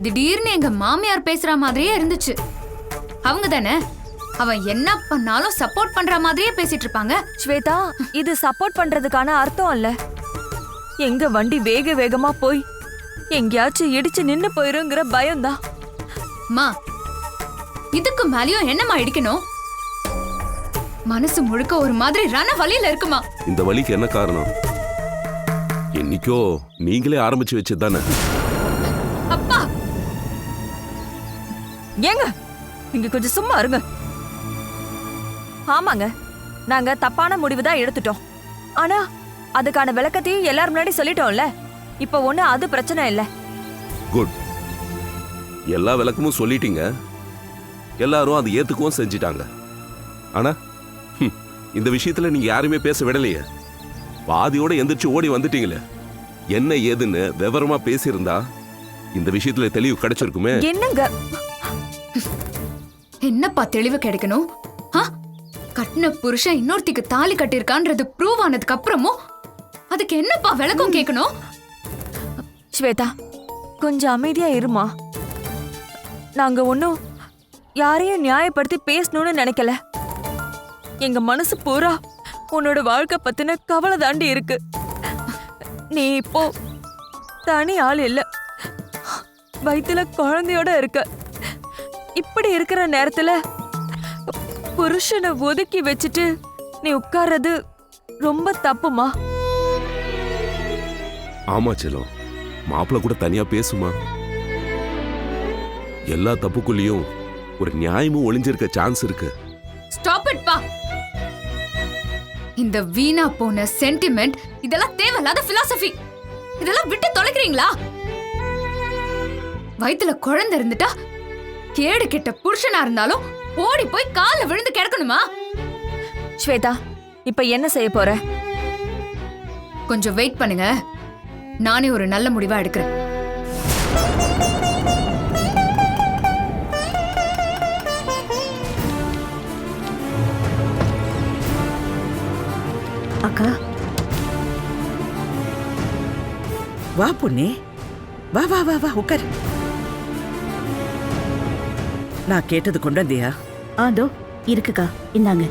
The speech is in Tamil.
திடீர்னு எங்க மாமியார் பேசுற மாதிரியே இருந்துச்சு. அவங்க தானே அவன் என்ன பண்ணாலும் சப்போர்ட் பண்ற மாதிரியே பேசிட்டு இருப்பாங்க. ஸ்வேதா, இது சப்போர்ட் பண்றதுக்கான அர்த்தம் இல்ல. எங்க வண்டி வேக வேகமா போய் எங்கேயாச்சும் இடிச்சு நின்னு போயிருங்கிற பயம்தான். மா, இதுக்கு மேலயும் என்னம்மா இடிக்கணும்? மனசு முழுக்க ஒரு மாதிரி ரண வலியில இருக்குமா. இந்த வலிக்கு என்ன காரணம்? என்னைக்கோ நீங்களே ஆரம்பிச்சு வச்சதுதானே. அப்பா, ஏங்க நீங்க கொஞ்சம் சும்மா இருங்க. ஆமாங்க, நாங்க தப்பான முடிவு தான் எடுத்துட்டோம். ஆனா அதுக்கான விளக்கத்தையும் எல்லாரும் முன்னாடி சொல்லிட்டோம்ல. இப்ப ஒண்ணு அது பிரச்சனை இல்ல. குட். எல்லா விளக்கமும் சொல்லிட்டீங்க, எல்லாரும் அது ஏத்துக்கவும் செஞ்சிட்டாங்க. ஆனா இந்த விஷயத்துல நீங்க யாருமே பேச விடலையே. பாதியோட எந்திரிச்சு ஓடி வந்துட்டீங்களே. என்ன ஏதுன்னு விவரமா பேசியிருந்தா இந்த விஷயத்துல தெளிவு கிடைச்சிருக்குமே. என்னங்க என்னப்பா தெளிவு கிடைக்கணும்? கட்டின புருஷன் இன்னொருத்திக்கு தாலி கட்டிருக்கான்றது ப்ரூவ் ஆனதுக்கு அப்புறமும் அதுக்கு என்னப்பா விளக்கம் கேட்கணும்? ஸ்வேதா, கொஞ்சம் அமைதியா இருமா. நாங்க ஒன்னும் யாரையும் நியாயப்படுத்தி பேசணும்னு நினைக்கல. எங்க மனசு பூரா உன்னோட வாழ்க்கை பத்தின கவலை தாண்டி இருக்கு. நீ இப்போ தனி ஆள் இல்ல, வயித்துல குழந்தையோட இருக்க. இப்படி இருக்கிற நேரத்துல புருஷனை ஒதுக்கி வச்சுட்டு நீ உட்கார்றது ரொம்ப தப்புமா. ஆமா செல்லம், மாப்பிள்ள கூட தனியா பேசுமா. எல்லா தப்புக்குள்ளயும் ஒரு நியாயமும் ஒளிஞ்சிருக்க சான்ஸ் இருக்கு. ஸ்டாப் இட் பா. இந்த வீணா போன சென்டிமெண்ட், இதெல்லாம் தேவையில்லாத பிலாசபி. இதெல்லாம் விட்டு தொலைக்கிறீங்களா? வயித்துல குழந்தை இருந்துட்டா கேடு கெட்ட புருஷனா இருந்தாலும் ஓடி போய் கால்ல விழுந்து கிடக்கணுமா? ஸ்வேதா, இப்ப என்ன செய்ய போற? கொஞ்சம் வெயிட் பண்ணுங்க, நானே ஒரு நல்ல முடிவா எடுக்கிறேன். அக்கா, வா பொண்ணே, வா வா வா வா உட்கார். நான் கேட்டது கொண்டு வந்தியா? அதோ இருக்குக்கா, இந்தாங்க.